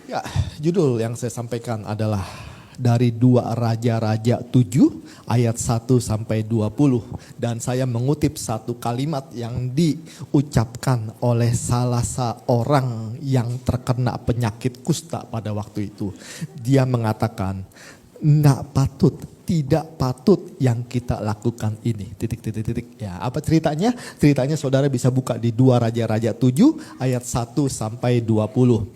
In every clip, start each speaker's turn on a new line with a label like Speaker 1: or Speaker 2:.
Speaker 1: Ya, judul yang saya sampaikan adalah dari 2 Raja-Raja 7 ayat 1 sampai 20. Dan saya mengutip satu kalimat yang diucapkan oleh salah seorang yang terkena penyakit kusta pada waktu itu. Dia mengatakan, tidak patut yang kita lakukan ini. Titik. Ya, apa ceritanya? Ceritanya saudara bisa buka di 2 Raja-Raja 7 ayat 1 sampai 20.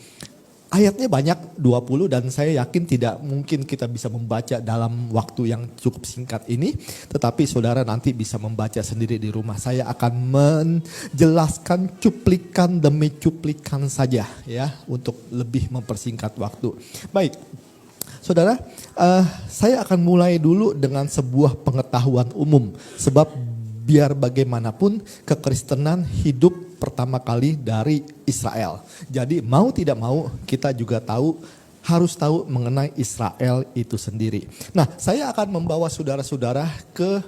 Speaker 1: Ayatnya banyak 20 dan saya yakin tidak mungkin kita bisa membaca dalam waktu yang cukup singkat ini. Tetapi saudara nanti bisa membaca sendiri di rumah. Saya akan menjelaskan cuplikan demi cuplikan saja ya. Untuk lebih mempersingkat waktu. Baik, saudara, saya akan mulai dulu dengan sebuah pengetahuan umum. Sebab biar bagaimanapun kekristenan hidup pertama kali dari Israel. Jadi mau tidak mau kita juga harus tahu mengenai Israel itu sendiri. Nah, saya akan membawa saudara-saudara ke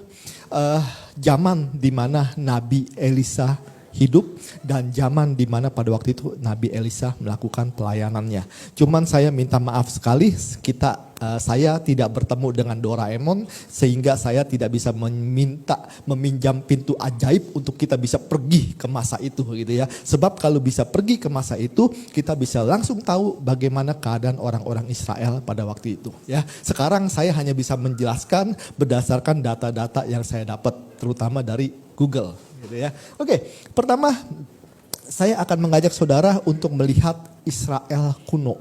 Speaker 1: zaman di mana Nabi Elisa hidup dan zaman di mana pada waktu itu Nabi Elisa melakukan pelayanannya. Cuman saya minta maaf sekali, saya tidak bertemu dengan Doraemon sehingga saya tidak bisa meminjam pintu ajaib untuk kita bisa pergi ke masa itu gitu ya. Sebab kalau bisa pergi ke masa itu kita bisa langsung tahu bagaimana keadaan orang-orang Israel pada waktu itu ya. Sekarang saya hanya bisa menjelaskan berdasarkan data-data yang saya dapat terutama dari Google gitu ya. Oke, pertama saya akan mengajak saudara untuk melihat Israel kuno.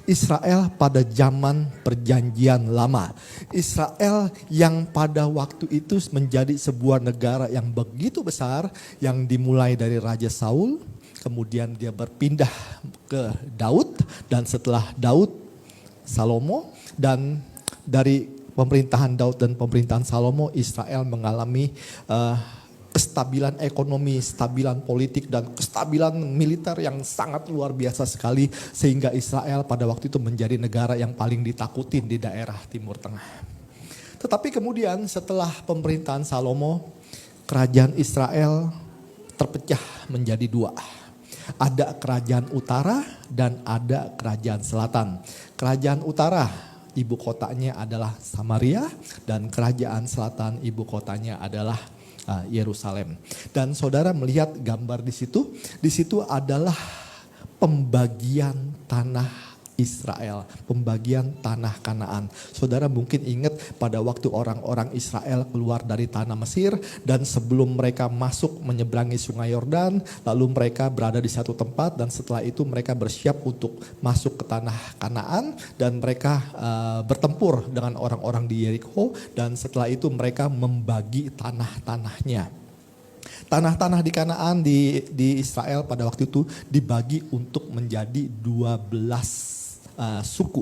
Speaker 1: Israel pada zaman perjanjian lama. Israel yang pada waktu itu menjadi sebuah negara yang begitu besar. Yang dimulai dari Raja Saul. Kemudian dia berpindah ke Daud. Dan setelah Daud, Salomo. Dan dari pemerintahan Daud dan pemerintahan Salomo, Israel mengalami kestabilan ekonomi, kestabilan politik, dan kestabilan militer yang sangat luar biasa sekali. Sehingga Israel pada waktu itu menjadi negara yang paling ditakutin di daerah Timur Tengah. Tetapi kemudian setelah pemerintahan Salomo, kerajaan Israel terpecah menjadi 2. Ada kerajaan utara dan ada kerajaan selatan. Kerajaan utara ibu kotanya adalah Samaria dan kerajaan selatan ibu kotanya adalah Yerusalem. Dan saudara melihat gambar di situ. Di situ adalah pembagian tanah Israel, pembagian tanah Kanaan. Saudara mungkin ingat pada waktu orang-orang Israel keluar dari tanah Mesir dan sebelum mereka masuk menyeberangi sungai Yordan, lalu mereka berada di satu tempat dan setelah itu mereka bersiap untuk masuk ke tanah Kanaan dan mereka bertempur dengan orang-orang di Yeriko dan setelah itu mereka membagi tanah-tanahnya. Tanah-tanah di Kanaan di Israel pada waktu itu dibagi untuk menjadi 12 suku.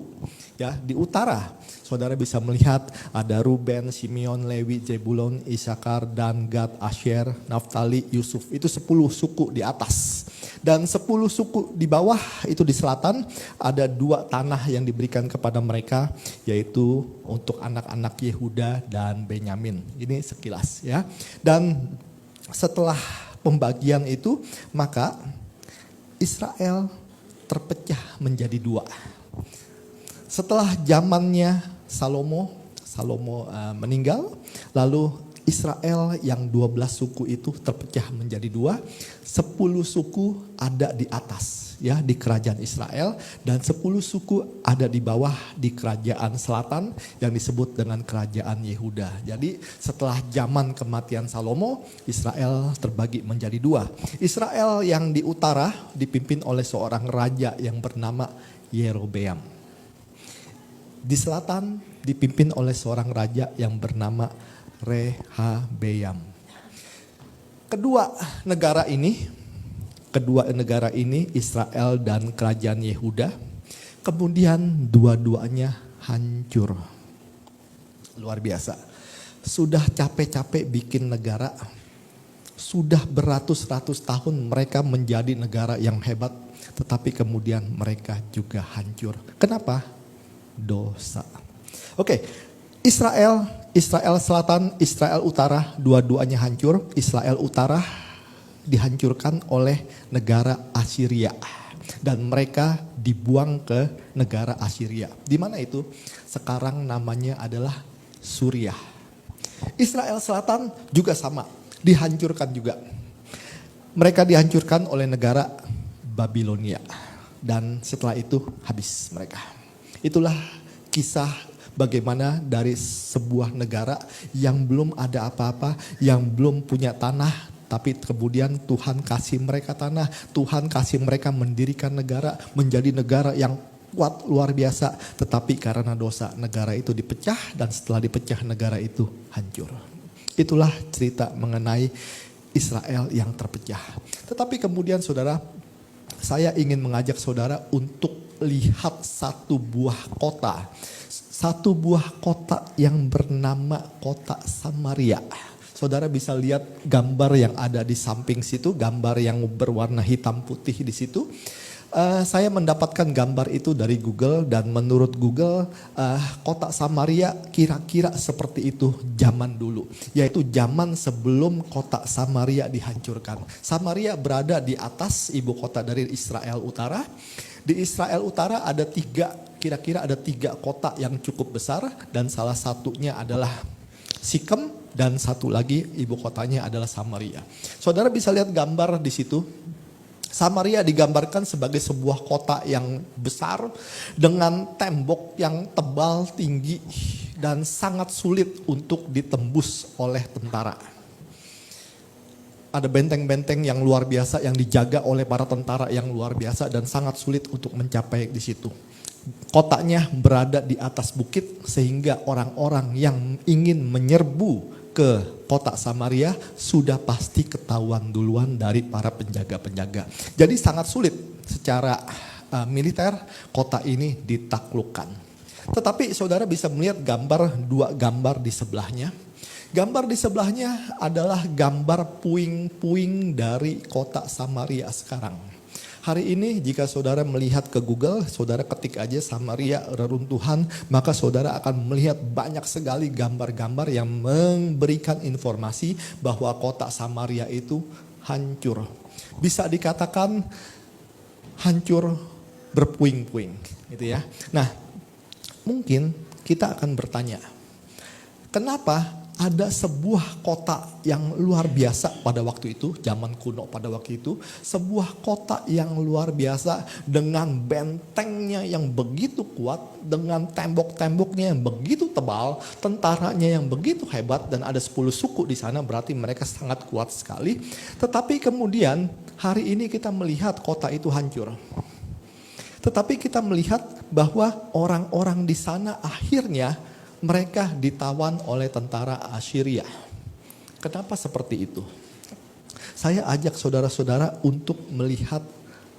Speaker 1: Ya, di utara saudara bisa melihat ada Ruben, Simeon, Lewi, Zebulon, Isakar, Dan, Gad, Asher, Naftali, Yusuf. Itu 10 suku di atas. Dan 10 suku di bawah itu di selatan ada 2 tanah yang diberikan kepada mereka yaitu untuk anak-anak Yehuda dan Benyamin. Ini sekilas ya. Dan setelah pembagian itu maka Israel terpecah menjadi 2. Setelah zamannya Salomo meninggal, lalu Israel yang 12 suku itu terpecah menjadi 2. 10 suku ada di atas ya di kerajaan Israel dan 10 suku ada di bawah di kerajaan selatan yang disebut dengan kerajaan Yehuda. Jadi setelah zaman kematian Salomo, Israel terbagi menjadi 2. Israel yang di utara dipimpin oleh seorang raja yang bernama Yerobeam. Di selatan dipimpin oleh seorang raja yang bernama Rehabeam. Kedua negara ini Israel dan kerajaan Yehuda, kemudian dua-duanya hancur. Luar biasa. Sudah capek-capek bikin negara, sudah beratus-ratus tahun mereka menjadi negara yang hebat, tetapi kemudian mereka juga hancur. Kenapa? Dosa. Oke, Israel selatan, Israel utara, dua-duanya hancur. Israel utara dihancurkan oleh negara Assyria. dan mereka dibuang ke negara Assyria. Di mana itu? Sekarang namanya adalah Suriah. Israel Selatan juga sama, dihancurkan juga. Mereka dihancurkan oleh negara Babilonia dan setelah itu habis mereka. Itulah kisah bagaimana dari sebuah negara yang belum ada apa-apa, yang belum punya tanah, tapi kemudian Tuhan kasih mereka tanah, Tuhan kasih mereka mendirikan negara, menjadi negara yang kuat luar biasa. Tetapi karena dosa negara itu dipecah dan setelah dipecah negara itu hancur. Itulah cerita mengenai Israel yang terpecah. Tetapi kemudian saudara, saya ingin mengajak saudara untuk lihat satu buah kota. Satu buah kota yang bernama kota Samaria. Saudara bisa lihat gambar yang ada di samping situ, gambar yang berwarna hitam putih di situ. Saya mendapatkan gambar itu dari Google dan menurut Google kota Samaria kira-kira seperti itu zaman dulu. Yaitu zaman sebelum kota Samaria dihancurkan. Samaria berada di atas ibu kota dari Israel Utara. Di Israel Utara ada kira-kira ada tiga kota yang cukup besar dan salah satunya adalah Sikem dan satu lagi ibu kotanya adalah Samaria. Saudara bisa lihat gambar di situ. Samaria digambarkan sebagai sebuah kota yang besar dengan tembok yang tebal, tinggi dan sangat sulit untuk ditembus oleh tentara. Ada benteng-benteng yang luar biasa yang dijaga oleh para tentara yang luar biasa dan sangat sulit untuk mencapai di situ. Kotanya berada di atas bukit sehingga orang-orang yang ingin menyerbu ke kota Samaria sudah pasti ketahuan duluan dari para penjaga-penjaga. Jadi sangat sulit secara militer kota ini ditaklukkan. Tetapi saudara bisa melihat dua gambar di sebelahnya. Gambar di sebelahnya adalah gambar puing-puing dari kota Samaria sekarang. Hari ini jika saudara melihat ke Google, saudara ketik aja Samaria reruntuhan, maka saudara akan melihat banyak sekali gambar-gambar yang memberikan informasi bahwa kota Samaria itu hancur. Bisa dikatakan hancur berpuing-puing, gitu ya. Nah, mungkin kita akan bertanya, kenapa ada sebuah kota yang luar biasa pada waktu itu, zaman kuno pada waktu itu, sebuah kota yang luar biasa dengan bentengnya yang begitu kuat, dengan tembok-temboknya yang begitu tebal, tentaranya yang begitu hebat dan ada 10 suku di sana, berarti mereka sangat kuat sekali. Tetapi kemudian hari ini kita melihat kota itu hancur. Tetapi kita melihat bahwa orang-orang di sana akhirnya mereka ditawan oleh tentara Assyria. Kenapa seperti itu? Saya ajak saudara-saudara untuk melihat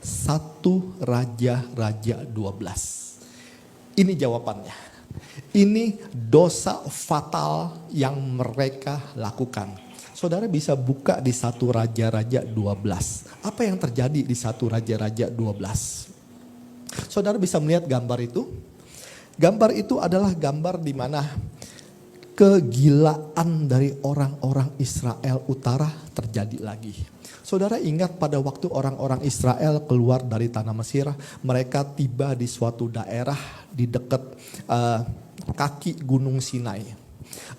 Speaker 1: 1 Raja-Raja 12. Ini jawabannya. Ini dosa fatal yang mereka lakukan. Saudara bisa buka di 1 Raja-Raja 12. Apa yang terjadi di 1 Raja-Raja 12? Saudara bisa melihat gambar itu. Gambar itu adalah gambar di mana kegilaan dari orang-orang Israel Utara terjadi lagi. Saudara ingat pada waktu orang-orang Israel keluar dari tanah Mesir, mereka tiba di suatu daerah di dekat kaki Gunung Sinai.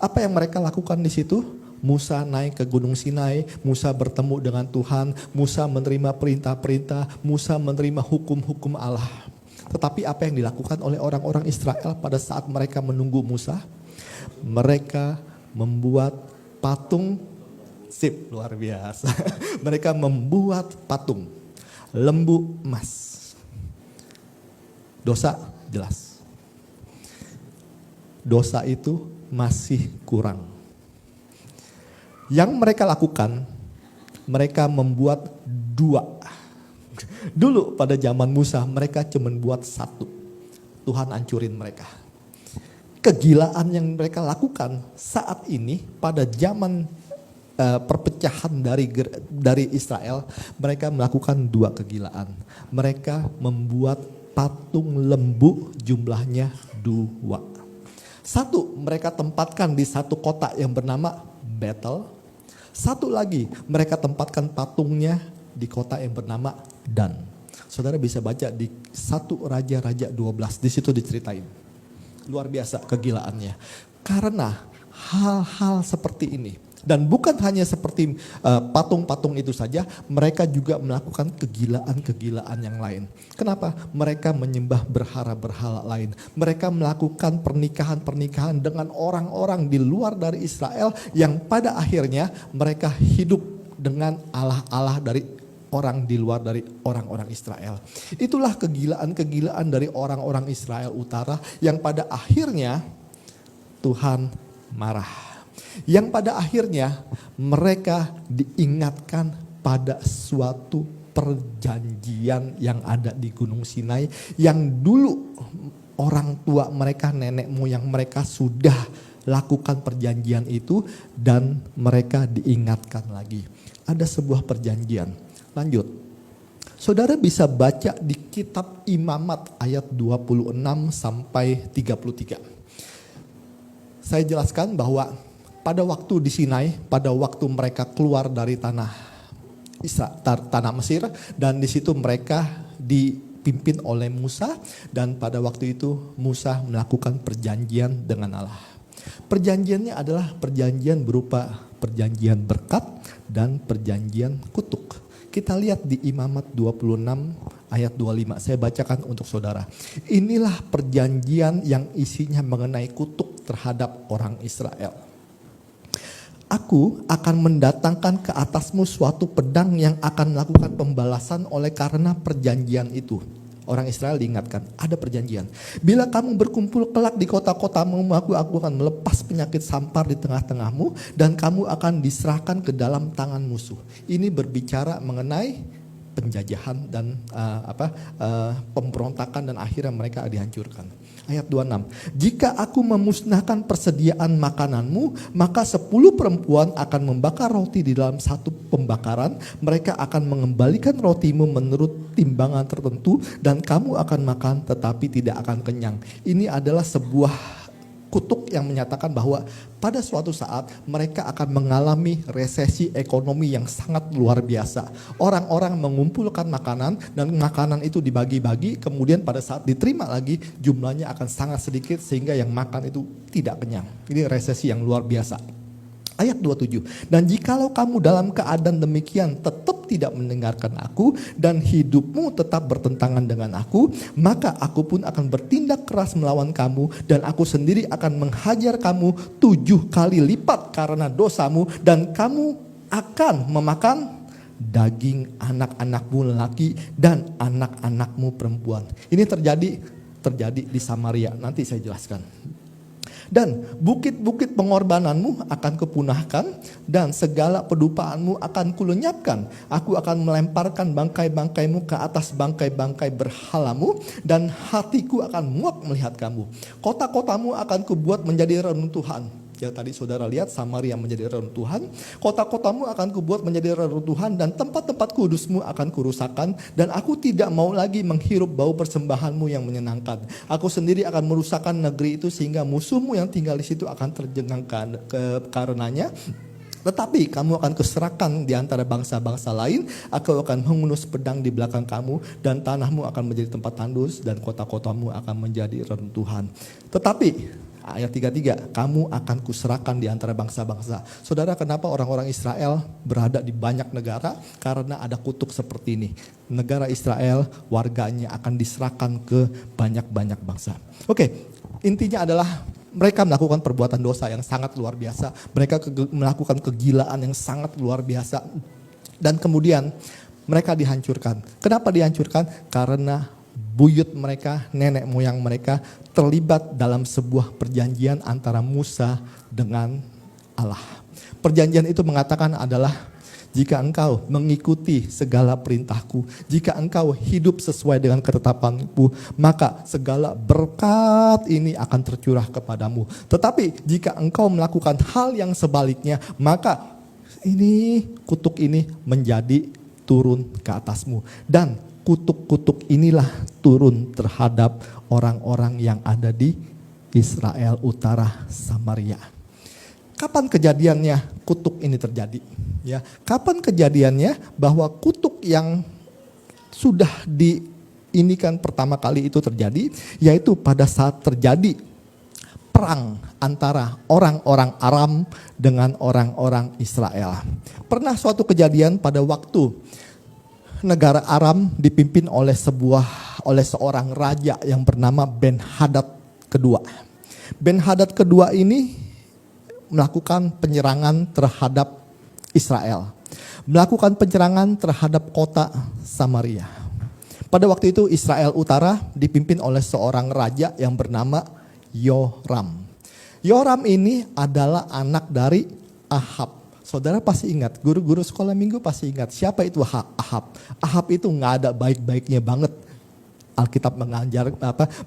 Speaker 1: Apa yang mereka lakukan di situ? Musa naik ke Gunung Sinai, Musa bertemu dengan Tuhan, Musa menerima perintah-perintah, Musa menerima hukum-hukum Allah. Tetapi apa yang dilakukan oleh orang-orang Israel pada saat mereka menunggu Musa? Mereka membuat patung, luar biasa. Mereka membuat patung lembu emas. Dosa jelas. Dosa itu masih kurang. Yang mereka lakukan, mereka membuat 2. Dulu pada zaman Musa mereka cuma buat 1. Tuhan hancurin mereka. Kegilaan yang mereka lakukan saat ini pada zaman perpecahan dari Israel, mereka melakukan 2 kegilaan. Mereka membuat patung lembu jumlahnya 2. 1 mereka tempatkan di satu kota yang bernama Bethel. 1 lagi mereka tempatkan patungnya di kota yang bernama Dan. Saudara bisa baca di 1 Raja-Raja 12, di situ diceritain. Luar biasa kegilaannya. Karena hal-hal seperti ini, dan bukan hanya seperti patung-patung itu saja, mereka juga melakukan kegilaan-kegilaan yang lain. Kenapa? Mereka menyembah berhala-berhala lain. Mereka melakukan pernikahan-pernikahan dengan orang-orang di luar dari Israel yang pada akhirnya mereka hidup dengan allah-allah dari orang di luar dari orang-orang Israel. Itulah kegilaan-kegilaan dari orang-orang Israel Utara yang pada akhirnya Tuhan marah. Yang pada akhirnya mereka diingatkan pada suatu perjanjian yang ada di Gunung Sinai, yang dulu orang tua mereka, nenek moyang mereka sudah lakukan perjanjian itu, dan mereka diingatkan lagi. Ada sebuah perjanjian. Lanjut. Saudara bisa baca di kitab Imamat ayat 26 sampai 33. Saya jelaskan bahwa pada waktu di Sinai, pada waktu mereka keluar dari tanah Mesir, dan di situ mereka dipimpin oleh Musa, dan pada waktu itu Musa melakukan perjanjian dengan Allah. Perjanjiannya adalah perjanjian berupa perjanjian berkat dan perjanjian kutuk. Kita lihat di Imamat 26 ayat 25, saya bacakan untuk saudara. Inilah perjanjian yang isinya mengenai kutuk terhadap orang Israel. Aku akan mendatangkan ke atasmu suatu pedang yang akan melakukan pembalasan oleh karena perjanjian itu. Orang Israel diingatkan, ada perjanjian. Bila kamu berkumpul kelak di kota-kotamu, aku akan melepas penyakit sampar di tengah-tengahmu, dan kamu akan diserahkan ke dalam tangan musuh. Ini berbicara mengenai penjajahan dan pemberontakan, dan akhirnya mereka dihancurkan. Ayat 26, jika aku memusnahkan persediaan makananmu, maka 10 perempuan akan membakar roti di dalam satu pembakaran. Mereka akan mengembalikan rotimu menurut timbangan tertentu, dan kamu akan makan tetapi tidak akan kenyang. Ini adalah sebuah kutuk yang menyatakan bahwa pada suatu saat mereka akan mengalami resesi ekonomi yang sangat luar biasa. Orang-orang mengumpulkan makanan, dan makanan itu dibagi-bagi, kemudian pada saat diterima lagi jumlahnya akan sangat sedikit sehingga yang makan itu tidak kenyang. Ini resesi yang luar biasa. Ayat 27, dan jikalau kamu dalam keadaan demikian tetap tidak mendengarkan aku, dan hidupmu tetap bertentangan dengan aku, maka aku pun akan bertindak keras melawan kamu, dan aku sendiri akan menghajar kamu 7 kali lipat karena dosamu, dan kamu akan memakan daging anak-anakmu lelaki dan anak-anakmu perempuan. Ini terjadi di Samaria, nanti saya jelaskan. Dan bukit-bukit pengorbananmu akan kupunahkan, dan segala pedupaanmu akan kulenyapkan. Aku akan melemparkan bangkai-bangkaimu ke atas bangkai-bangkai berhalamu, dan hatiku akan muak melihat kamu. Kota-kotamu akan kubuat menjadi reruntuhan. Ya, tadi saudara lihat Samaria menjadi reruntuhan. Kota-kotamu akan kubuat menjadi reruntuhan, dan tempat-tempat kudusmu akan kurusakkan, dan aku tidak mau lagi menghirup bau persembahanmu yang menyenangkan. Aku sendiri akan merusakkan negeri itu sehingga musuhmu yang tinggal di situ akan terjengangkan karenanya. Tetapi kamu akan kuserahkan di antara bangsa-bangsa lain. Aku akan mengunus pedang di belakang kamu, dan tanahmu akan menjadi tempat tandus, dan kota-kotamu akan menjadi reruntuhan. Tetapi ayat 33, kamu akan kuserahkan di antara bangsa-bangsa. Saudara, kenapa orang-orang Israel berada di banyak negara? Karena ada kutuk seperti ini. Negara Israel, warganya akan diserahkan ke banyak-banyak bangsa. Oke, intinya adalah mereka melakukan perbuatan dosa yang sangat luar biasa. Mereka melakukan kegilaan yang sangat luar biasa. Dan kemudian mereka dihancurkan. Kenapa dihancurkan? Karena buyut mereka, nenek moyang mereka terlibat dalam sebuah perjanjian antara Musa dengan Allah. Perjanjian itu mengatakan adalah, jika engkau mengikuti segala perintahku, jika engkau hidup sesuai dengan ketetapanku, maka segala berkat ini akan tercurah kepadamu. Tetapi jika engkau melakukan hal yang sebaliknya, maka kutuk ini menjadi turun ke atasmu. Dan kutuk-kutuk inilah turun terhadap orang-orang yang ada di Israel Utara, Samaria. Kapan kejadiannya kutuk ini terjadi? Ya, kapan kejadiannya bahwa kutuk yang sudah diinikan pertama kali itu terjadi, yaitu pada saat terjadi perang antara orang-orang Aram dengan orang-orang Israel. Pernah suatu kejadian pada waktu negara Aram dipimpin oleh seorang raja yang bernama Ben-Hadad kedua. Ben-Hadad kedua ini melakukan penyerangan terhadap Israel. Melakukan penyerangan terhadap kota Samaria. Pada waktu itu Israel Utara dipimpin oleh seorang raja yang bernama Yoram. Yoram ini adalah anak dari Ahab. Saudara pasti ingat, guru-guru sekolah minggu pasti ingat siapa itu Ahab. Ahab itu nggak ada baik-baiknya banget. Alkitab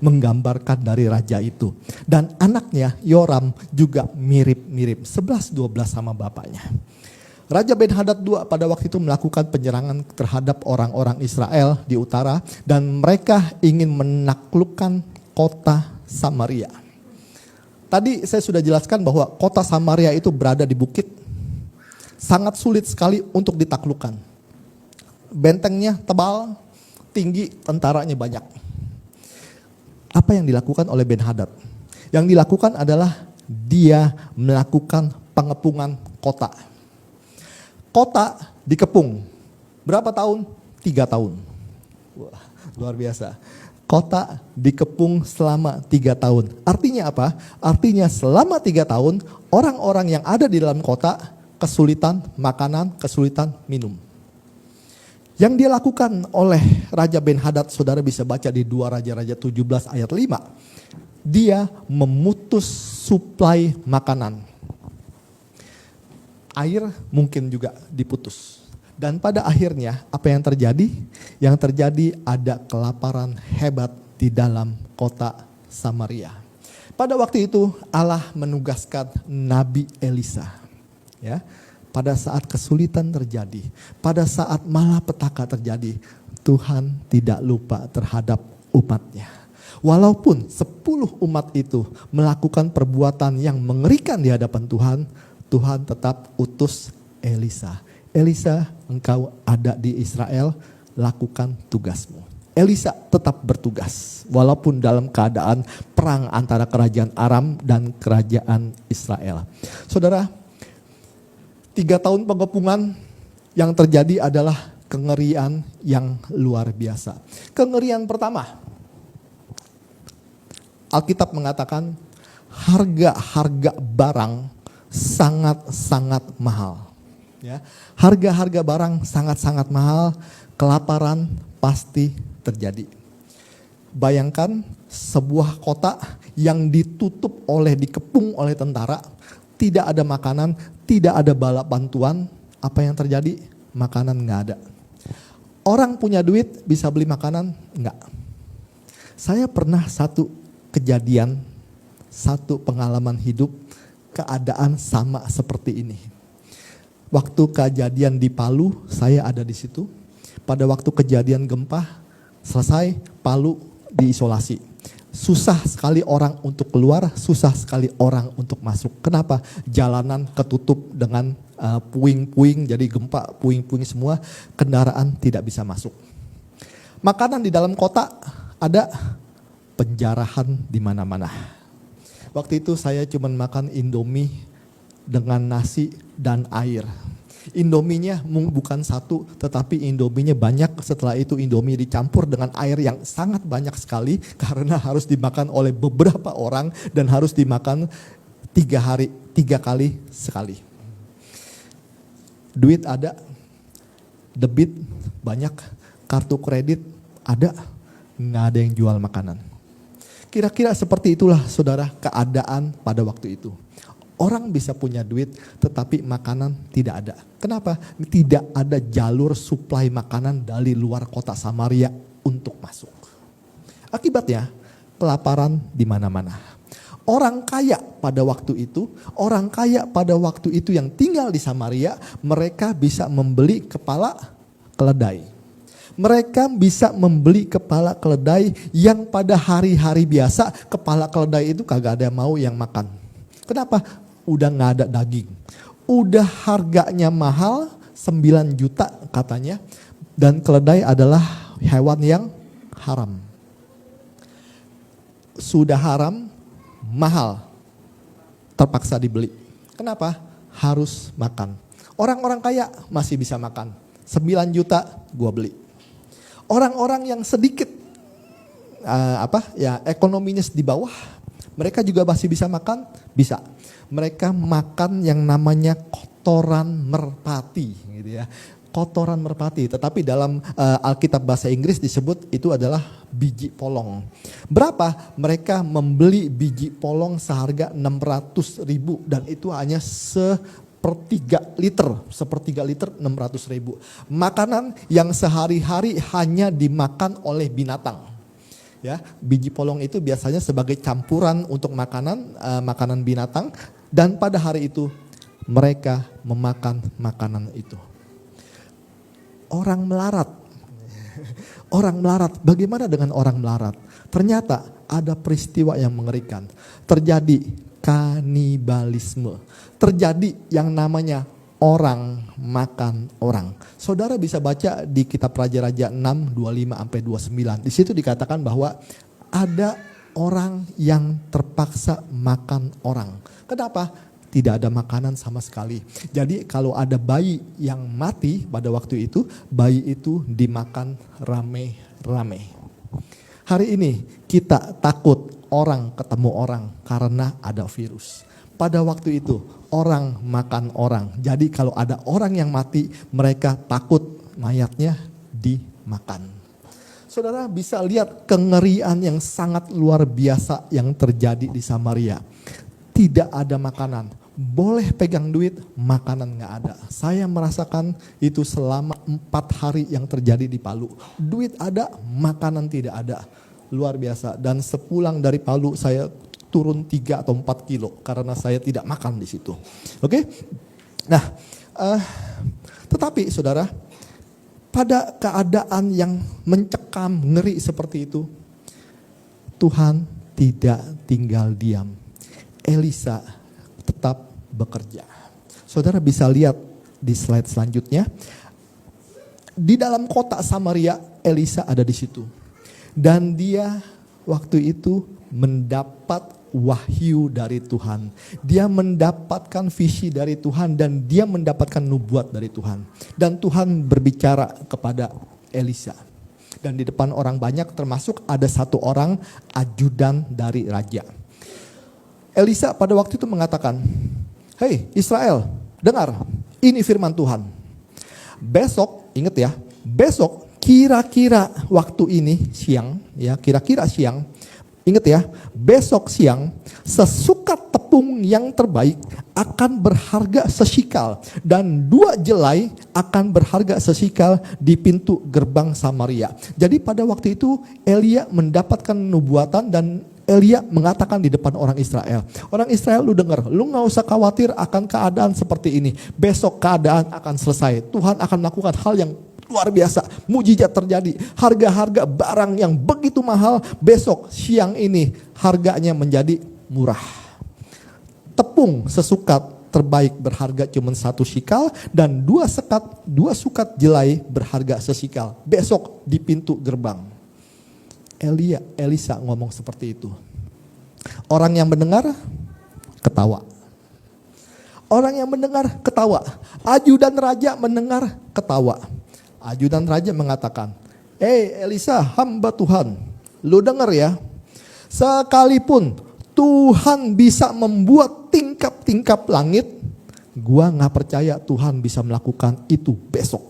Speaker 1: menggambarkan dari raja itu. Dan anaknya Yoram juga mirip-mirip 11-12 sama bapaknya. Raja Ben-Hadad II pada waktu itu melakukan penyerangan terhadap orang-orang Israel di utara dan mereka ingin menaklukkan kota Samaria. Tadi saya sudah jelaskan bahwa kota Samaria itu berada di bukit. Sangat sulit sekali untuk ditaklukkan. Bentengnya tebal, tinggi, tentaranya banyak. Apa yang dilakukan oleh Ben-Hadad? Yang dilakukan adalah dia melakukan pengepungan kota. Kota dikepung. Berapa tahun? 3 tahun. Wah, luar biasa. Kota dikepung selama 3 tahun. Artinya apa? Artinya selama 3 tahun orang-orang yang ada di dalam kota kesulitan makanan, kesulitan minum. Yang dia lakukan oleh Raja Ben-Hadad, saudara bisa baca di 2 Raja-Raja 17 ayat 5. Dia memutus suplai makanan. Air mungkin juga diputus. Dan pada akhirnya apa yang terjadi? Yang terjadi ada kelaparan hebat di dalam kota Samaria. Pada waktu itu Allah menugaskan Nabi Elisa. Ya, pada saat kesulitan terjadi, pada saat malapetaka terjadi, Tuhan tidak lupa terhadap umatnya. Walaupun 10 umat itu melakukan perbuatan yang mengerikan di hadapan Tuhan, Tuhan tetap utus Elisa. Elisa, engkau ada di Israel, lakukan tugasmu. Elisa tetap bertugas, walaupun dalam keadaan perang antara kerajaan Aram dan kerajaan Israel. Saudara, 3 tahun pengepungan yang terjadi adalah kengerian yang luar biasa. Kengerian pertama, Alkitab mengatakan harga-harga barang sangat-sangat mahal. Ya, harga-harga barang sangat-sangat mahal, kelaparan pasti terjadi. Bayangkan sebuah kota yang dikepung oleh tentara, tidak ada makanan, tidak ada bala bantuan, apa yang terjadi? Makanan nggak ada. Orang punya duit bisa beli makanan? Enggak. Saya pernah satu kejadian, satu pengalaman hidup, keadaan sama seperti ini. Waktu kejadian di Palu, saya ada di situ. Pada waktu kejadian gempa, selesai, Palu diisolasi. Susah sekali orang untuk keluar, susah sekali orang untuk masuk. Kenapa? Jalanan ketutup dengan puing-puing, jadi gempa puing-puing semua, kendaraan tidak bisa masuk. Makanan di dalam kota ada, penjarahan di mana-mana. Waktu itu saya cuma makan Indomie dengan nasi dan air. Indominya bukan satu, tetapi Indominya banyak. Setelah itu Indomie dicampur dengan air yang sangat banyak sekali karena harus dimakan oleh beberapa orang dan harus dimakan 3 kali sekali. Duit ada, debit banyak, kartu kredit ada, nggak ada yang jual makanan. Kira-kira seperti itulah saudara keadaan pada waktu itu. Orang bisa punya duit tetapi makanan tidak ada. Kenapa? Tidak ada jalur suplai makanan dari luar kota Samaria untuk masuk. Akibatnya kelaparan di mana-mana. Orang kaya pada waktu itu yang tinggal di Samaria, mereka bisa membeli kepala keledai. Mereka bisa membeli kepala keledai yang pada hari-hari biasa kepala keledai itu kagak ada yang mau yang makan. Kenapa? Udah gak ada daging. Udah harganya mahal 9 juta katanya. Dan keledai adalah hewan yang haram. Sudah haram, mahal, terpaksa dibeli. Kenapa? Harus makan. Orang-orang kaya masih bisa makan. 9 juta gua beli. Orang-orang yang sedikit ekonominya di bawah, mereka juga masih bisa makan, bisa. Mereka makan yang namanya kotoran merpati, gitu ya. Kotoran merpati, tetapi dalam Alkitab bahasa Inggris disebut itu adalah biji polong. Berapa? Mereka membeli biji polong seharga 600.000 dan itu hanya sepertiga liter 600.000. Makanan yang sehari-hari hanya dimakan oleh binatang. Ya, biji polong itu biasanya sebagai campuran untuk makanan binatang dan pada hari itu mereka memakan makanan itu. Orang melarat. Orang melarat. Bagaimana dengan orang melarat? Ternyata ada peristiwa yang mengerikan. Terjadi kanibalisme. Terjadi yang namanya orang makan orang. Saudara bisa baca di kitab Raja-Raja 6, 25-29. Di situ dikatakan bahwa ada orang yang terpaksa makan orang. Kenapa? Tidak ada makanan sama sekali. Jadi kalau ada bayi yang mati pada waktu itu, bayi itu dimakan rame-rame. Hari ini kita takut orang ketemu orang karena ada virus. Pada waktu itu orang makan orang. Jadi kalau ada orang yang mati, mereka takut mayatnya dimakan. Saudara bisa lihat kengerian yang sangat luar biasa yang terjadi di Samaria. Tidak ada makanan, boleh pegang duit, makanan gak ada. Saya merasakan itu selama 4 hari yang terjadi di Palu. Duit ada, makanan tidak ada. Luar biasa. Dan sepulang dari Palu saya turun 3 atau 4 kilo karena saya tidak makan di situ. Oke? Nah, tetapi saudara, pada keadaan yang mencekam, ngeri seperti itu, Tuhan tidak tinggal diam. Elisa tetap bekerja. Saudara bisa lihat di slide selanjutnya. Di dalam kota Samaria, Elisa ada di situ. Dan dia waktu itu mendapat wahyu dari Tuhan. Dia mendapatkan visi dari Tuhan dan dia mendapatkan nubuat dari Tuhan. Dan Tuhan berbicara kepada Elisa. Dan di depan orang banyak termasuk ada satu orang ajudan dari raja. Elisa pada waktu itu mengatakan, "Hei Israel, dengar, ini firman Tuhan. Besok, ingat ya, besok kira-kira waktu ini siang, ya kira-kira siang, ingat ya, besok siang sesukat tepung yang terbaik akan berharga sesikal dan 2 jelai akan berharga sesikal di pintu gerbang Samaria." Jadi pada waktu itu Elia mendapatkan nubuatan dan Elia mengatakan di depan orang Israel, "Orang Israel, lu dengar, lu gak usah khawatir akan keadaan seperti ini. Besok keadaan akan selesai. Tuhan akan melakukan hal yang luar biasa. Mujizat terjadi. Harga-harga barang yang begitu mahal, besok siang ini harganya menjadi murah. Tepung sesukat terbaik berharga cuma 1 shikal dan 2 sukat jelai berharga sesikal. Besok di pintu gerbang." Elisa ngomong seperti itu. Orang yang mendengar ketawa. Orang yang mendengar ketawa. Ajudan raja mendengar ketawa. Ajudan raja mengatakan, Elisa, hamba Tuhan, lu dengar ya. Sekalipun Tuhan bisa membuat tingkap-tingkap langit, gua gak percaya Tuhan bisa melakukan itu besok.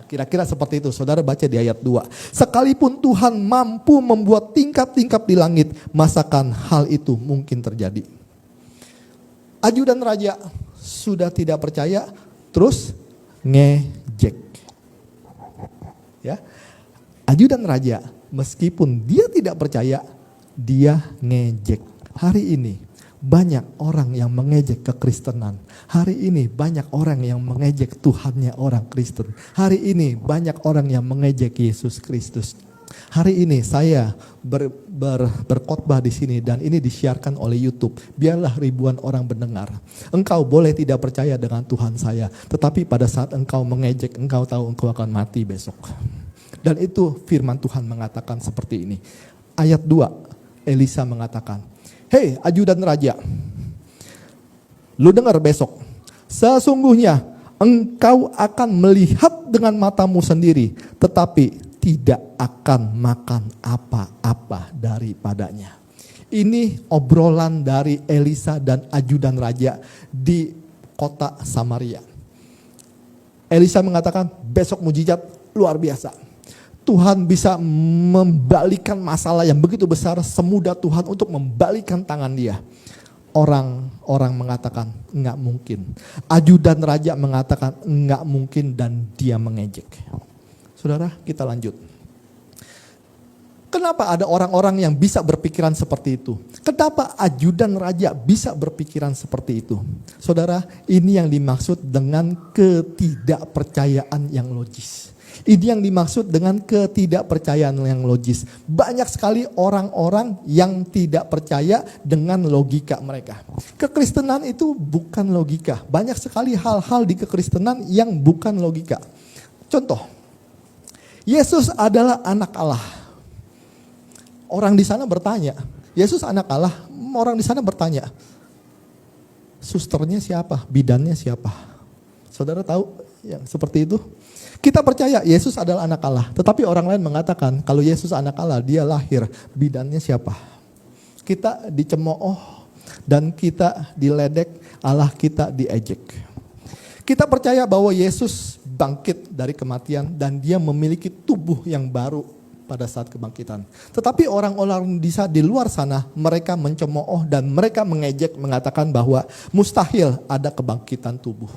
Speaker 1: Kira-kira seperti itu, saudara baca di ayat 2. Sekalipun Tuhan mampu membuat tingkap-tingkap di langit, masakan hal itu mungkin terjadi? Ajudan raja sudah tidak percaya, terus ngejek. Ya, ajudan raja meskipun dia tidak percaya, dia ngejek. Hari ini banyak orang yang mengejek kekristenan. Hari ini banyak orang yang mengejek Tuhannya orang Kristen. Hari ini banyak orang yang mengejek Yesus Kristus. Hari ini saya berkhotbah di sini dan ini disiarkan oleh YouTube. Biarlah ribuan orang mendengar. Engkau boleh tidak percaya dengan Tuhan saya, tetapi pada saat engkau mengejek, engkau tahu engkau akan mati besok. Dan itu firman Tuhan mengatakan seperti ini. Ayat 2, Elisa mengatakan, "Hei ajudan raja, lu dengar besok, sesungguhnya engkau akan melihat dengan matamu sendiri, tetapi tidak akan makan apa-apa daripadanya." Ini obrolan dari Elisa dan ajudan raja di kota Samaria. Elisa mengatakan, besok mujizat luar biasa. Tuhan bisa membalikan masalah yang begitu besar, semudah Tuhan untuk membalikan tangan dia. Orang-orang mengatakan enggak mungkin. Ajudan raja mengatakan enggak mungkin dan dia mengejek. Saudara, kita lanjut. Kenapa ada orang-orang yang bisa berpikiran seperti itu? Kenapa ajudan raja bisa berpikiran seperti itu? Saudara, ini yang dimaksud dengan ketidakpercayaan yang logis. Ini yang dimaksud dengan ketidakpercayaan yang logis. Banyak sekali orang-orang yang tidak percaya dengan logika mereka. Kekristenan itu bukan logika. Banyak sekali hal-hal di kekristenan yang bukan logika. Contoh, Yesus adalah anak Allah. Orang di sana bertanya, Yesus anak Allah. Orang di sana bertanya, susternya siapa? Bidannya siapa? Saudara tahu yang seperti itu? Kita percaya Yesus adalah anak Allah. Tetapi orang lain mengatakan kalau Yesus anak Allah, dia lahir. Bidannya siapa? Kita dicemooh dan kita diledek, Allah kita diejek. Kita percaya bahwa Yesus bangkit dari kematian dan dia memiliki tubuh yang baru pada saat kebangkitan. Tetapi orang-orang di luar sana, mereka mencemooh dan mereka mengejek, mengatakan bahwa mustahil ada kebangkitan tubuh.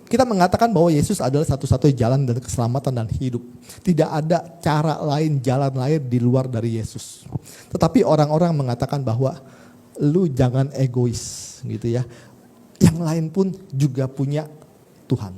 Speaker 1: Kita mengatakan bahwa Yesus adalah satu-satunya jalan dan keselamatan dan hidup. Tidak ada cara lain, jalan lain di luar dari Yesus. Tetapi orang-orang mengatakan bahwa lu jangan egois gitu ya. Yang lain pun juga punya Tuhan.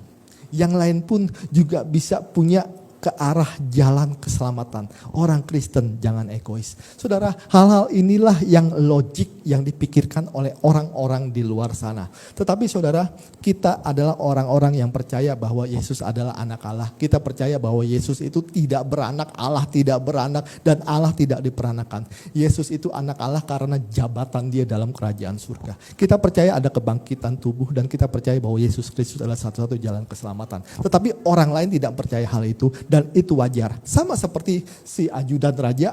Speaker 1: Yang lain pun juga bisa punya ke arah jalan keselamatan. Orang Kristen jangan egois. Saudara, hal-hal inilah yang logik yang dipikirkan oleh orang-orang di luar sana. Tetapi saudara, kita adalah orang-orang yang percaya bahwa Yesus adalah anak Allah. Kita percaya bahwa Yesus itu tidak beranak, Allah tidak beranak, dan Allah tidak diperanakan. Yesus itu anak Allah karena jabatan dia dalam kerajaan surga. Kita percaya ada kebangkitan tubuh dan kita percaya bahwa Yesus Kristus adalah satu-satu jalan keselamatan. Tetapi orang lain tidak percaya hal itu. Dan itu wajar. Sama seperti si ajudan raja,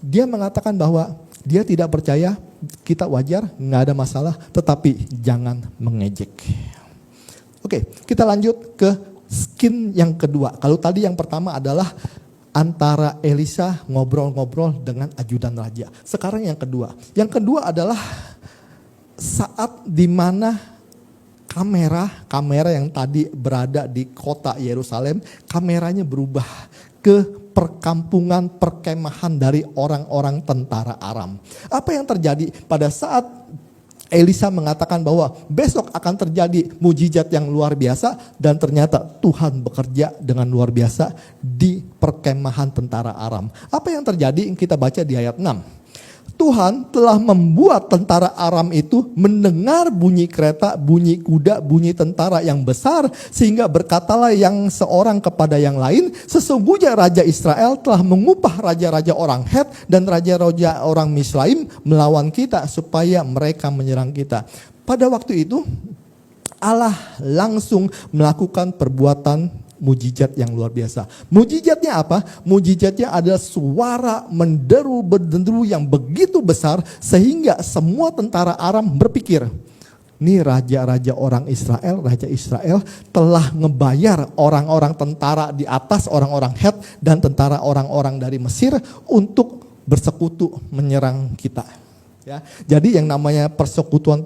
Speaker 1: dia mengatakan bahwa dia tidak percaya, kita wajar, nggak ada masalah, tetapi jangan mengejek. Oke, kita lanjut ke skin yang kedua. Kalau tadi yang pertama adalah antara Elisa ngobrol-ngobrol dengan ajudan raja. Sekarang yang kedua. Yang kedua adalah saat dimana kamera yang tadi berada di kota Yerusalem, kameranya berubah ke perkampungan perkemahan dari orang-orang tentara Aram. Apa yang terjadi pada saat Elisa mengatakan bahwa besok akan terjadi mujizat yang luar biasa dan ternyata Tuhan bekerja dengan luar biasa di perkemahan tentara Aram. Apa yang terjadi? Kita baca di ayat 6. Tuhan telah membuat tentara Aram itu mendengar bunyi kereta, bunyi kuda, bunyi tentara yang besar. Sehingga berkatalah yang seorang kepada yang lain, sesungguhnya Raja Israel telah mengupah raja-raja orang Het dan raja-raja orang Misraim melawan kita supaya mereka menyerang kita. Pada waktu itu Allah langsung melakukan perbuatan mujizat yang luar biasa. Mujizatnya apa? Mujizatnya adalah suara menderu-berdenru yang begitu besar sehingga semua tentara Aram berpikir, ini raja-raja orang Israel, Raja Israel telah ngebayar orang-orang tentara di atas, orang-orang Het dan tentara orang-orang dari Mesir untuk bersekutu menyerang kita. Ya, jadi yang namanya persekutuan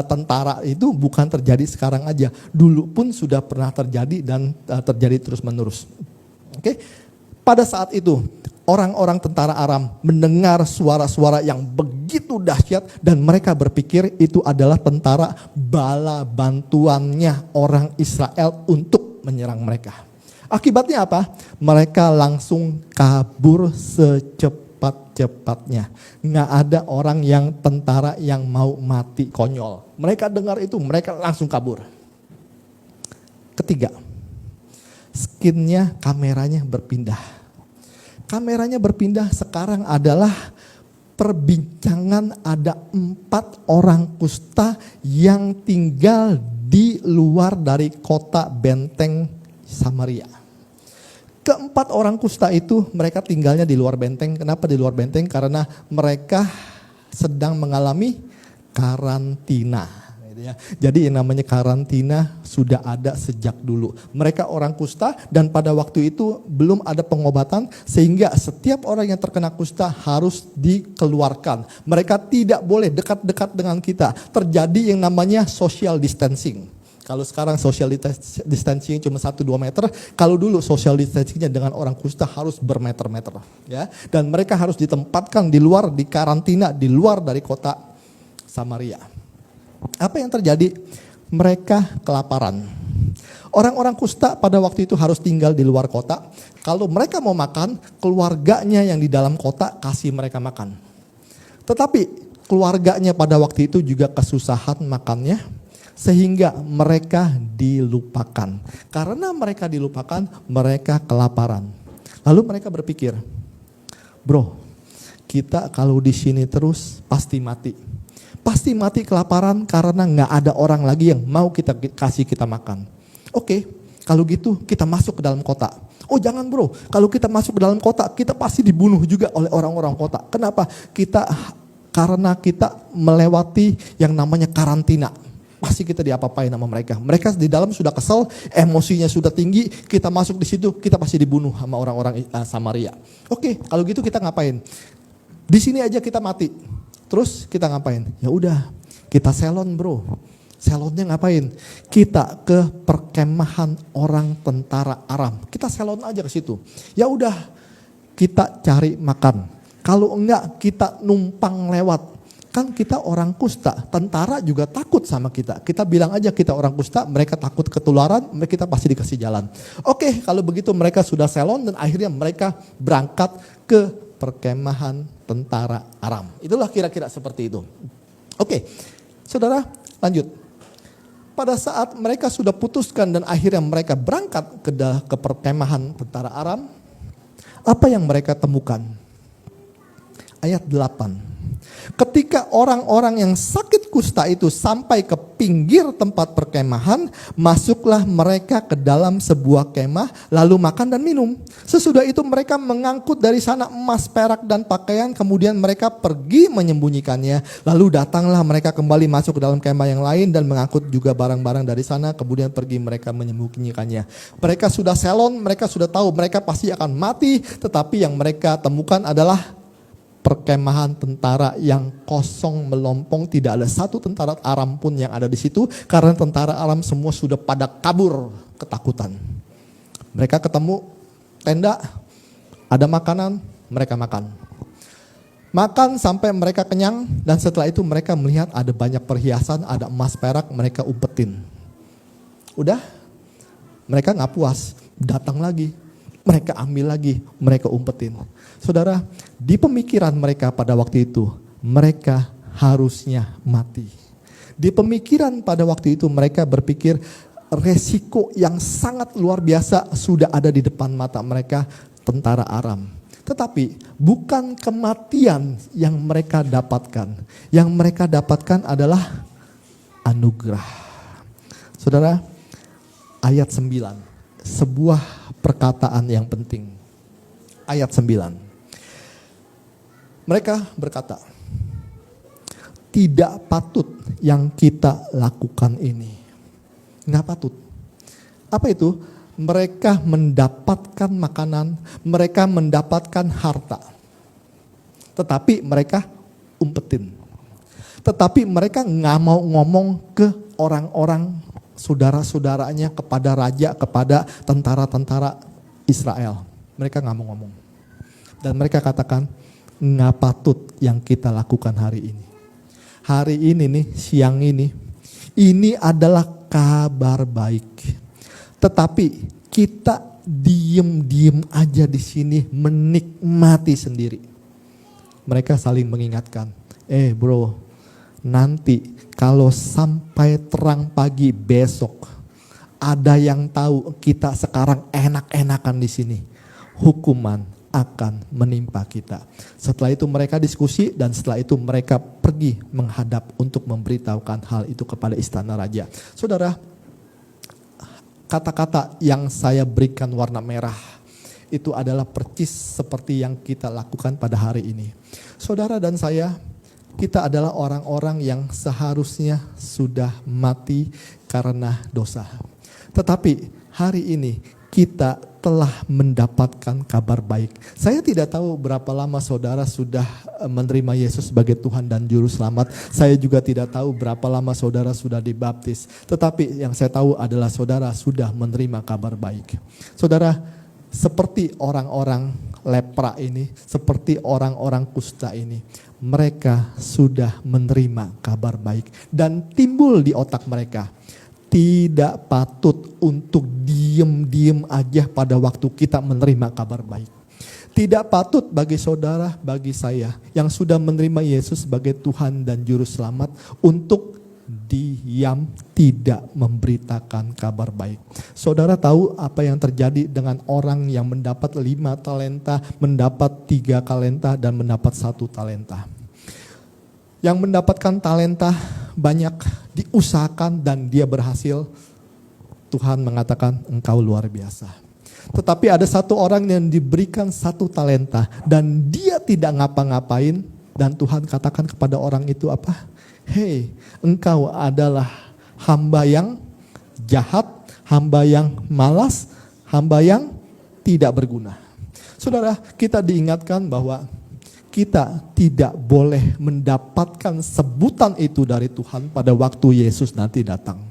Speaker 1: tentara itu bukan terjadi sekarang aja. Dulu pun sudah pernah terjadi dan terjadi terus menerus. Oke, pada saat itu orang-orang tentara Aram mendengar suara-suara yang begitu dahsyat dan mereka berpikir itu adalah tentara bala bantuannya orang Israel untuk menyerang mereka. Akibatnya apa? Mereka langsung kabur cepat-cepatnya. Nggak ada orang yang tentara yang mau mati konyol. Mereka dengar itu, mereka langsung kabur. Ketiga, skinnya, kameranya berpindah. Kameranya berpindah sekarang adalah perbincangan ada 4 orang kusta yang tinggal di luar dari kota benteng Samaria. Keempat orang kusta itu mereka tinggalnya di luar benteng. Kenapa di luar benteng? Karena mereka sedang mengalami karantina. Jadi yang namanya karantina sudah ada sejak dulu. Mereka orang kusta dan pada waktu itu belum ada pengobatan sehingga setiap orang yang terkena kusta harus dikeluarkan. Mereka tidak boleh dekat-dekat dengan kita. Terjadi yang namanya social distancing. Kalau sekarang social distancing cuma 1-2 meter, kalau dulu social distancingnya dengan orang kusta harus bermeter-meter. Ya. Dan mereka harus ditempatkan di luar, di karantina, di luar dari kota Samaria. Apa yang terjadi? Mereka kelaparan. Orang-orang kusta pada waktu itu harus tinggal di luar kota. Kalau mereka mau makan, keluarganya yang di dalam kota kasih mereka makan. Tetapi keluarganya pada waktu itu juga kesusahan makannya, sehingga mereka dilupakan. Karena mereka dilupakan, mereka kelaparan. Lalu mereka berpikir, bro, kita kalau di sini terus pasti mati. Pasti mati kelaparan karena gak ada orang lagi yang mau kita kasih kita makan. Oke, kalau gitu kita masuk ke dalam kota. Oh jangan bro, kalau kita masuk ke dalam kota kita pasti dibunuh juga oleh orang-orang kota. Kenapa? Karena kita melewati yang namanya karantina. Pasti kita diapa-apain sama mereka. Mereka di dalam sudah kesel, emosinya sudah tinggi, kita masuk di situ, kita pasti dibunuh sama orang-orang Samaria. Oke, kalau gitu kita ngapain? Di sini aja kita mati. Terus kita ngapain? Ya udah, kita selon bro. Selonnya ngapain? Kita ke perkemahan orang tentara Aram. Kita selon aja ke situ. Ya udah, kita cari makan. Kalau enggak, kita numpang lewat. Kan kita orang kusta, tentara juga takut sama kita. Kita bilang aja kita orang kusta, mereka takut ketularan, kita pasti dikasih jalan. Oke, kalau begitu mereka sudah selon dan akhirnya mereka berangkat ke perkemahan tentara Aram. Itulah kira-kira seperti itu. Oke, saudara lanjut. Pada saat mereka sudah putuskan dan akhirnya mereka berangkat ke perkemahan tentara Aram, apa yang mereka temukan? Ayat 8. Ketika orang-orang yang sakit kusta itu sampai ke pinggir tempat perkemahan, masuklah mereka ke dalam sebuah kemah, lalu makan dan minum. Sesudah itu mereka mengangkut dari sana emas, perak dan pakaian, kemudian mereka pergi menyembunyikannya. Lalu datanglah mereka kembali masuk ke dalam kemah yang lain dan mengangkut juga barang-barang dari sana, kemudian pergi mereka menyembunyikannya. Mereka sudah selon, mereka sudah tahu mereka pasti akan mati, tetapi yang mereka temukan adalah perkemahan tentara yang kosong melompong, tidak ada satu tentara Aram pun yang ada di situ karena tentara Aram semua sudah pada kabur ketakutan. Mereka ketemu tenda, ada makanan, mereka makan. Makan sampai mereka kenyang dan setelah itu mereka melihat ada banyak perhiasan, ada emas perak, mereka umpetin. Udah, mereka gak puas, datang lagi. Mereka ambil lagi, mereka umpetin. Saudara, di pemikiran mereka pada waktu itu, mereka harusnya mati. Di pemikiran pada waktu itu mereka berpikir resiko yang sangat luar biasa sudah ada di depan mata mereka, tentara Aram. Tetapi bukan kematian yang mereka dapatkan. Yang mereka dapatkan adalah anugerah. Saudara, ayat 9, sebuah perkataan yang penting. Ayat 9. Mereka berkata, tidak patut yang kita lakukan ini. Nggak patut. Apa itu? Mereka mendapatkan makanan, mereka mendapatkan harta. Tetapi mereka umpetin. Tetapi mereka nggak mau ngomong ke orang-orang saudara-saudaranya, kepada raja, kepada tentara-tentara Israel. Mereka nggak mau ngomong. Dan mereka katakan, nggak patut yang kita lakukan hari ini. Hari ini nih, siang ini adalah kabar baik. Tetapi kita diem-diem aja di sini menikmati sendiri. Mereka saling mengingatkan, bro, nanti kalau sampai terang pagi besok ada yang tahu kita sekarang enak-enakan di sini, hukuman akan menimpa kita. Setelah itu mereka diskusi dan setelah itu mereka pergi menghadap untuk memberitahukan hal itu kepada istana raja. Saudara, kata-kata yang saya berikan warna merah itu adalah percis seperti yang kita lakukan pada hari ini. Saudara dan saya, kita adalah orang-orang yang seharusnya sudah mati karena dosa. Tetapi hari ini kita telah mendapatkan kabar baik. Saya tidak tahu berapa lama saudara sudah menerima Yesus sebagai Tuhan dan Juru Selamat. Saya juga tidak tahu berapa lama saudara sudah dibaptis. Tetapi yang saya tahu adalah saudara sudah menerima kabar baik. Saudara, seperti orang-orang lepra ini, seperti orang-orang kusta ini, mereka sudah menerima kabar baik. Dan timbul di otak mereka, tidak patut untuk diem-diem aja pada waktu kita menerima kabar baik. Tidak patut bagi saudara, bagi saya yang sudah menerima Yesus sebagai Tuhan dan Juru Selamat untuk diam, tidak memberitakan kabar baik. Saudara tahu apa yang terjadi dengan orang yang mendapat 5 talenta, mendapat 3 talenta, dan mendapat 1 talenta. Yang mendapatkan talenta banyak diusahakan dan dia berhasil. Tuhan mengatakan engkau luar biasa. Tetapi ada satu orang yang diberikan 1 talenta dan dia tidak ngapa-ngapain, dan Tuhan katakan kepada orang itu apa? Hei, engkau adalah hamba yang jahat, hamba yang malas, hamba yang tidak berguna. Saudara, kita diingatkan bahwa kita tidak boleh mendapatkan sebutan itu dari Tuhan pada waktu Yesus nanti datang.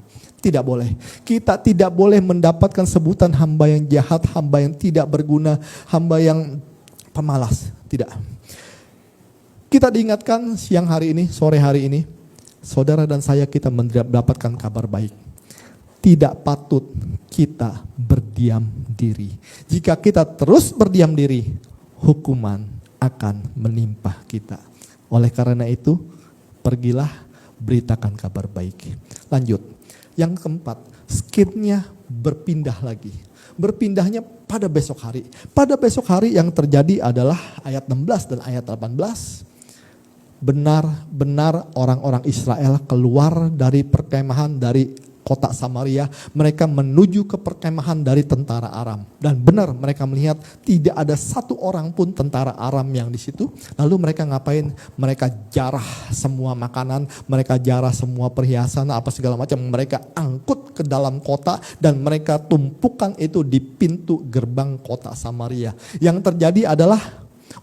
Speaker 1: Tidak boleh. Kita tidak boleh mendapatkan sebutan hamba yang jahat, hamba yang tidak berguna, hamba yang pemalas. Tidak. Kita diingatkan siang hari ini, sore hari ini, saudara dan saya kita mendapatkan kabar baik. Tidak patut kita berdiam diri. Jika kita terus berdiam diri, hukuman akan menimpa kita. Oleh karena itu, pergilah beritakan kabar baik. Lanjut. Yang keempat, skitnya berpindah lagi. Berpindahnya pada besok hari. Pada besok hari yang terjadi adalah ayat 16 dan ayat 18. Benar-benar orang-orang Israel keluar dari perkemahan dari kota Samaria, mereka menuju ke perkemahan dari tentara Aram. Dan benar mereka melihat tidak ada satu orang pun tentara Aram yang di situ. Lalu mereka ngapain? Mereka jarah semua makanan, mereka jarah semua perhiasan, apa segala macam. Mereka angkut ke dalam kota dan mereka tumpukan itu di pintu gerbang kota Samaria. Yang terjadi adalah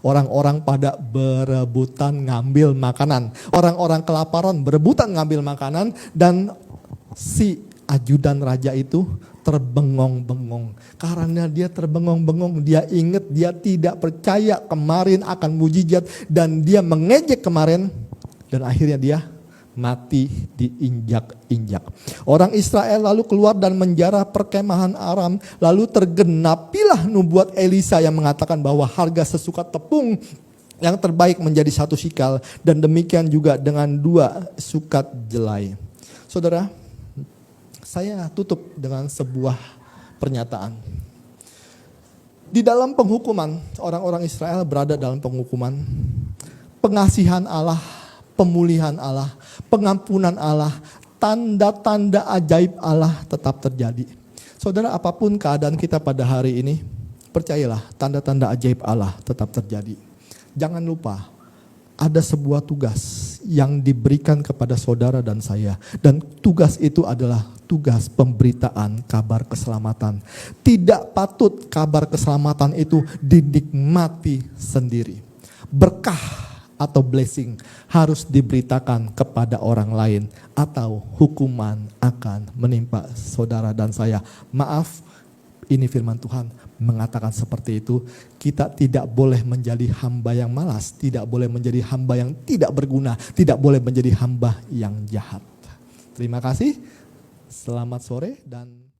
Speaker 1: orang-orang pada berebutan ngambil makanan. Orang-orang kelaparan berebutan ngambil makanan dan si ajudan raja itu terbengong-bengong. Karena dia terbengong-bengong, dia ingat dia tidak percaya kemarin akan mujizat dan dia mengejek kemarin dan akhirnya dia mati diinjak-injak. Orang Israel lalu keluar dan menjarah perkemahan Aram, lalu tergenapilah nubuat Elisa yang mengatakan bahwa harga sesukat tepung yang terbaik menjadi 1 sikal dan demikian juga dengan 2 sukat jelai. Saudara, saya tutup dengan sebuah pernyataan. Di dalam penghukuman, orang-orang Israel berada dalam penghukuman. Pengasihan Allah, pemulihan Allah, pengampunan Allah, tanda-tanda ajaib Allah tetap terjadi. Saudara, apapun keadaan kita pada hari ini, percayalah tanda-tanda ajaib Allah tetap terjadi. Jangan lupa, ada sebuah tugas yang diberikan kepada saudara dan saya. Dan tugas itu adalah tugas pemberitaan kabar keselamatan. Tidak patut kabar keselamatan itu dinikmati sendiri. Berkah atau blessing harus diberitakan kepada orang lain atau hukuman akan menimpa saudara dan saya. Maaf, ini firman Tuhan mengatakan seperti itu. Kita tidak boleh menjadi hamba yang malas, tidak boleh menjadi hamba yang tidak berguna, tidak boleh menjadi hamba yang jahat. Terima kasih, selamat sore dan